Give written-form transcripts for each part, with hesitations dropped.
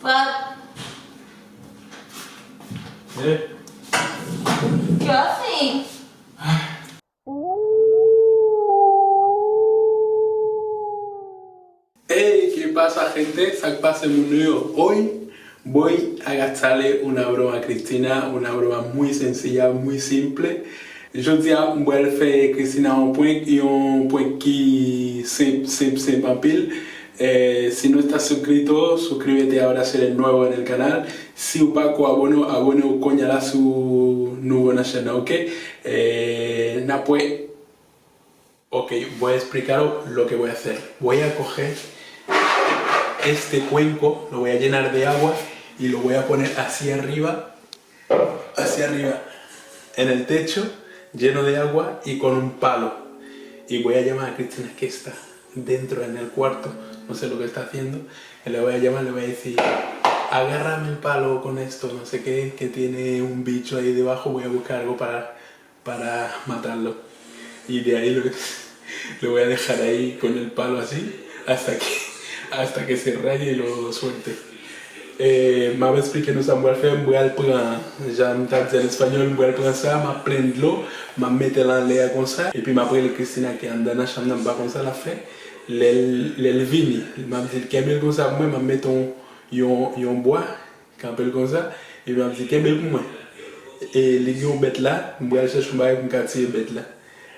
¿Qué haces? Hey, ¿qué pasa, gente? Soy Pase Esto. Hoy voy a gastarle una broma a Cristina, una broma muy sencilla, muy simple. JODIA voy a faire Cristina un point qui c'est pas pile. Si no estás suscrito, suscríbete ahora si eres nuevo en el canal. Si upaco abono coñala su nuevo canal, ¿ok? Pues, ok, voy a explicaros lo que voy a hacer. Voy a coger este cuenco, lo voy a llenar de agua y lo voy a poner hacia arriba, en el techo, lleno de agua y con un palo. Y voy a llamar a Cristina, que está dentro en el cuarto, no sé lo que está haciendo, y le voy a llamar, le voy a decir, agárrame el palo con esto, no sé qué, que tiene un bicho ahí debajo, voy a buscar algo para matarlo. Y de ahí lo voy a dejar ahí con el palo así, hasta que se raye y lo suelte. Ma va expliquer nous ça me faire, je vais prendre, j'aime dire en espagnol, je vais prendre ça, je vais prendre l'eau, je vais mettre en l'air comme ça, et puis après Christina qui est dans la chambre, comme ça la fait, les VINI, je vais dire qu'elle est comme ça, moi je vais mettre un bois, quand elle est comme ça, et je vais dire qu'elle est pour moi. Et les gens bêtes là, je vais chercher un bail pour quartier bête là.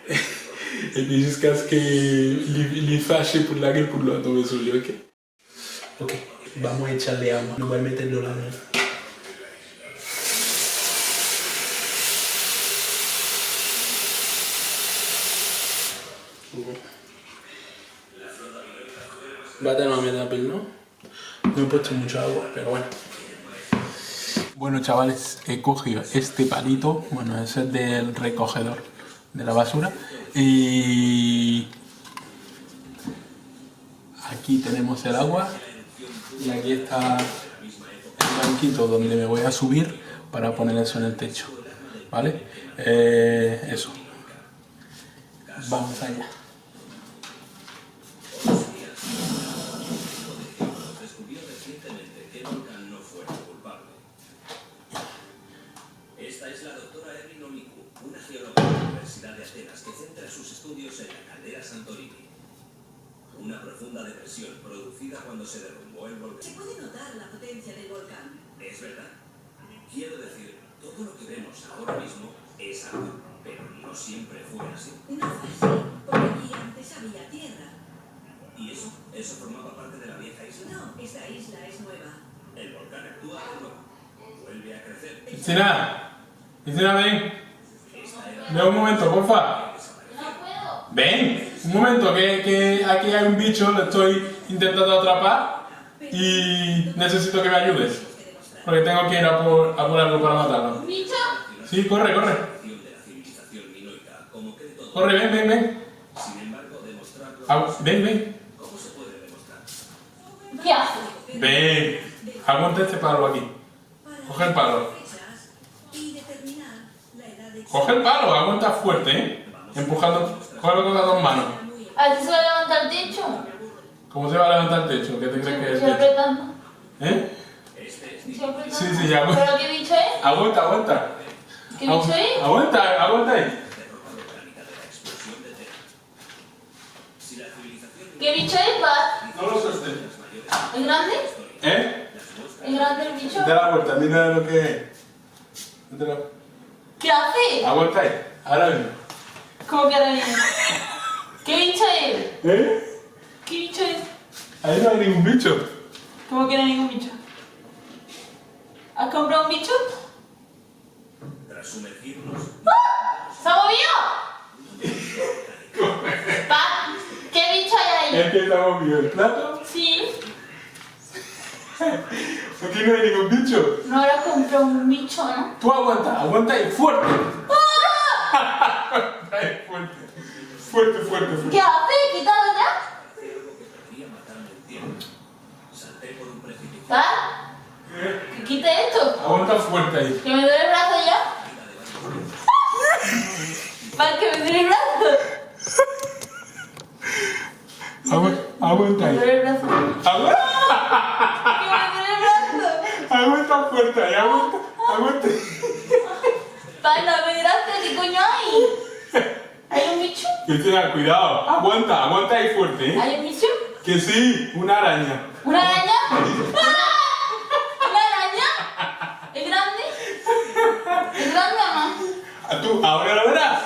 Et puis jusqu'à ce qu'il est fâché pour la gueule pour l'autre tomber sur lui, ok? Ok. Vamos a echarle agua, no voy a meterlo la mano. Va a tener una mierda piel, ¿no? No he puesto mucha agua, pero bueno. Bueno, chavales, he cogido este palito, bueno, ese es del recogedor de la basura, y aquí tenemos el agua. Y aquí está el banquito donde me voy a subir para poner eso en el techo, ¿vale? Eso. Vamos allá. Esta es la doctora una geóloga de la Universidad de Atenas que centra sus estudios en la caldera Santorini. Una profunda depresión producida cuando se derrumbó el volcán. Se puede notar la potencia del volcán. Es verdad. Quiero decir, todo lo que vemos ahora mismo es agua, pero no siempre fue así. No fue así, porque aquí antes había tierra. ¿Y eso? ¿Eso formaba parte de la vieja isla? No, esta isla es nueva. El volcán actúa de nuevo. Vuelve a crecer. Cristina, ven. Esta era Ven un momento, porfa. Ven, un momento, que aquí hay un bicho, lo estoy intentando atrapar y necesito que me ayudes. Porque tengo que ir a por algo para matarlo. ¿Un bicho? Sí, corre. de la civilización minoica, como que todo. Corre, ven. Sin embargo, demostrarlo. Ven. ¿Cómo se puede demostrar? ¿Qué haces? Ven. Aguanta este palo aquí. Coge el palo. Coge el palo, aguanta fuerte, ¿eh? Empujando. Cógelo con las dos manos. ¿A ti se va a levantar el techo? ¿Cómo se va a levantar el techo? ¿Qué te crees que es? Estoy apretando. ¿Eh? Estoy apretando. Sí, ya. ¿Pero qué bicho es? Aguanta. ¿Qué bicho es? Aguanta ahí. ¿Qué bicho es, Pat? No lo suelte. ¿Es grande? ¿Eh? ¿Es grande el bicho? Da la vuelta, mira lo que es. ¿Qué hace? Aguanta ahí. Ahora mismo. ¿Cómo que ahora viene? ¿Qué bicho es? ¿Eh? ¿Qué bicho es? Ahí no hay ningún bicho. ¿Cómo que no hay ningún bicho? ¿Has comprado un bicho? Tras sumergirnos. ¿Se ha movido? Pat, ¿qué bicho hay ahí? Es que está movido el plato. Sí. Aquí no hay ningún bicho. No habrás comprado un bicho, ¿no? Tú aguanta ahí, fuerte. Ahí, fuerte. ¿Qué hace? Quítalo ya. ¿Pat? ¿Que quite esto? Aguanta fuerte ahí. ¿Que me duele el brazo ya? ¿Pat, que me duele el brazo? Aguanta Me ahí. duele el brazo. Aguanta. ¡Que me duele el brazo! Aguanta fuerte ahí, aguanta, aguanta. Para ver, gracias, ¿qué coño hay? ¿Hay un bicho? Cristina, cuidado, aguanta ahí fuerte, ¿eh? ¿Hay un bicho? Que sí, una araña. ¿Una araña? ¡Ah! ¿Una araña? ¿Es grande? ¿Es grande o no? ¿Tú ahora lo verás?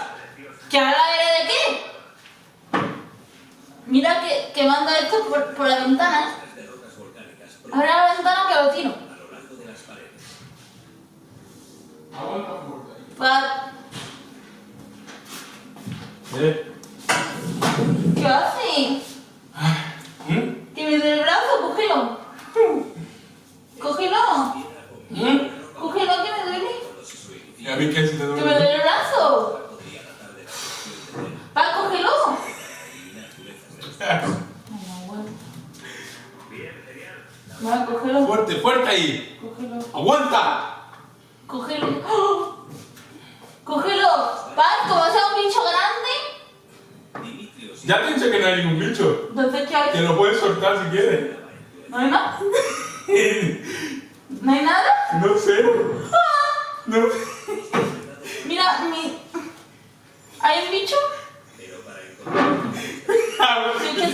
¿Que ahora veré de qué? Mira que manda esto por la ventana. de rocas volcánicas Abre la ventana que lo tiro. a lo largo de las paredes. Aguanta fuerte ahí. Pa- ¿Qué hace? Que me dé el brazo, cógelo. Cógelo. Cógelo que me duele. Ya vi que si te Que me duele. duele el brazo. Pa, cógelo. Va, cógelo. Fuerte, fuerte ahí. Cógelo. ¡Aguanta! Cógelo. ¡Oh! Cógelo. Pa, como sea un bicho grande. Ya te he dicho que no hay ningún bicho. Entonces, ¿qué hay? Que lo puedes soltar si quieres. ¿No hay nada? ¿No hay nada? No sé. No. Mira, ¿hay un bicho?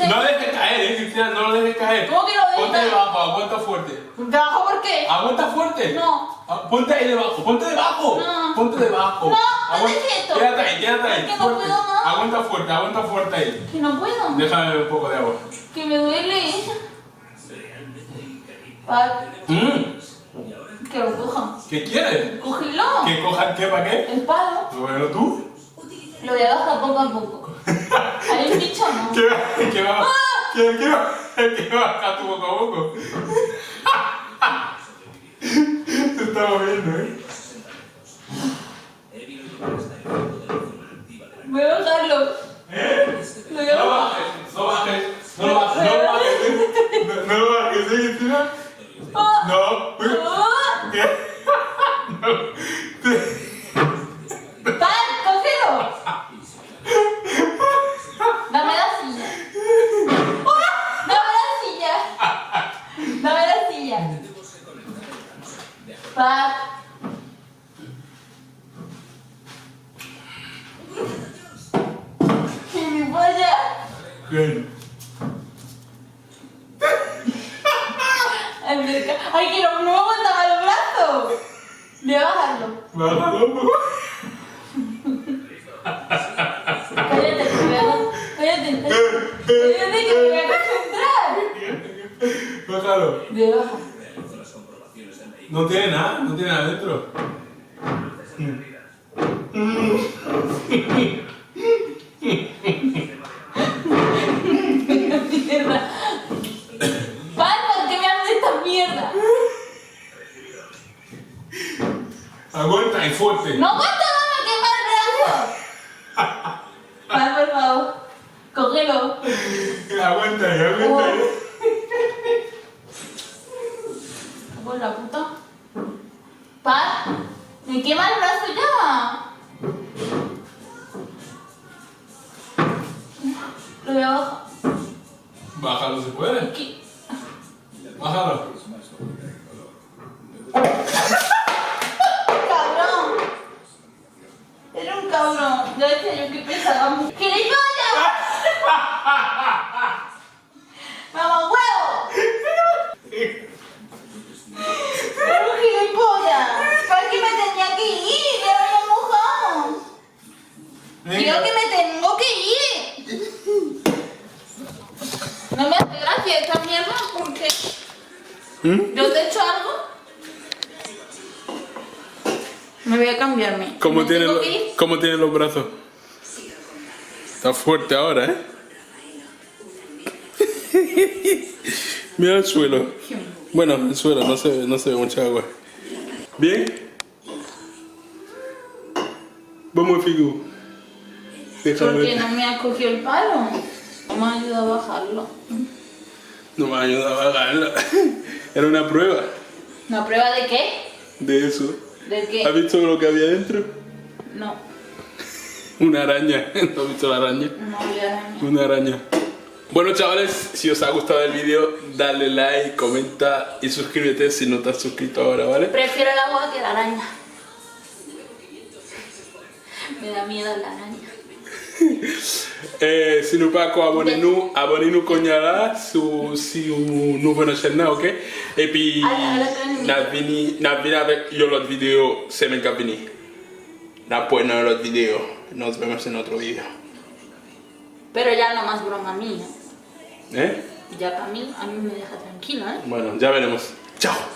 No dejes caer, Cristina, no lo dejes caer. ¿Cómo que no dejes Ponte caer? debajo, aguanta fuerte. ¿Debajo por qué? ¿Aguanta fuerte? No. Ponte ahí debajo, ponte debajo. No. Ponte debajo. No, Aguanta- estate quieto. Quédate ahí, quédate ahí. Es que no fuerte. puedo más. Aguanta fuerte ahí. Que no puedo. Déjame un poco de agua. Que me duele. Pa, que lo coja. ¿Qué quieres? Cógelo. ¿Que cojan qué para qué? El palo. Bueno, tú. Lo voy a bajar poco a poco. ¿Hay un bicho o no? ¿Qué va? ¿Qué va a bajar tu poco a poco? Se está moviendo, ¿eh? Voy a bajarlo. Lo voy a No bajar. bajes, no bajes, no lo bajes, no lo bajes, no lo bajes, ¿sí, Cristina? No. ¿Qué? ¡Pan, cógelo! Dame la silla. Dame la silla. Dame la silla. Pan. ¡Gilipollas! Bien. ¡Ay, que no me aguantaba los brazos! Voy a bajarlo. Bájalo un poco. Cállate, que me voy a... Cállate, cállate, que me voy a concentrar. Bájalo. Voy a bajar. No tiene nada dentro. Mierda. Pan, ¿por qué me haces esta mierda? Aguanta y fuerte. ¡No aguanto, no me quema el brazo! Pan, por favor. Cógelo. Aguanta ahí. Por la puta. Pan, me quema el brazo ya. Lo voy a bajar. Bájalo si puedes. Aquí. Bájalo. ¡Cabrón! Era un cabrón. Ya decía yo que pesaba mucho. ¡Gilipollas! ¡Mamá huevo! ¡Era un gilipollas! ¿Para qué me tenía que ir? ¡Ya me había mojado! ¡Digo que me tengo que ir! No me hace gracia esta mierda porque... ¿Yo te he hecho algo? Me voy a cambiarme. ¿Cómo ¿Me tiene, tengo que ir? ¿Cómo tiene los brazos? Está fuerte ahora, ¿eh? Mira el suelo. Bueno, el suelo, no se ve mucha agua. ¿Bien? Vamos, Figu. Déjame ¿Por qué ver. no me has cogido el palo? No me ha ayudado a bajarlo. No me ha ayudado a bajarlo. Era una prueba ¿Una prueba de qué? de eso. ¿De qué? ¿Has visto lo que había dentro? No, Una araña. ¿No has visto la araña? no había araña. Una araña. Bueno chavales, si os ha gustado el vídeo, dale like, comenta y suscríbete si no te has suscrito ahora, ¿vale? Prefiero el agua que la araña. Me da miedo la araña. Si nous pas quoi, abonnez-nous quand il y a là, si nous venons chez nous, ok? Et puis, n'a vini avec l'autre vidéo, semaine qui vient. N'a pas une autre vidéo. Nos vemos en otro video. Pero ya no más broma mía. ¿Eh? Ya para mí, a mí me deja tranquilo, ¿eh? Bueno, ya veremos. Chao.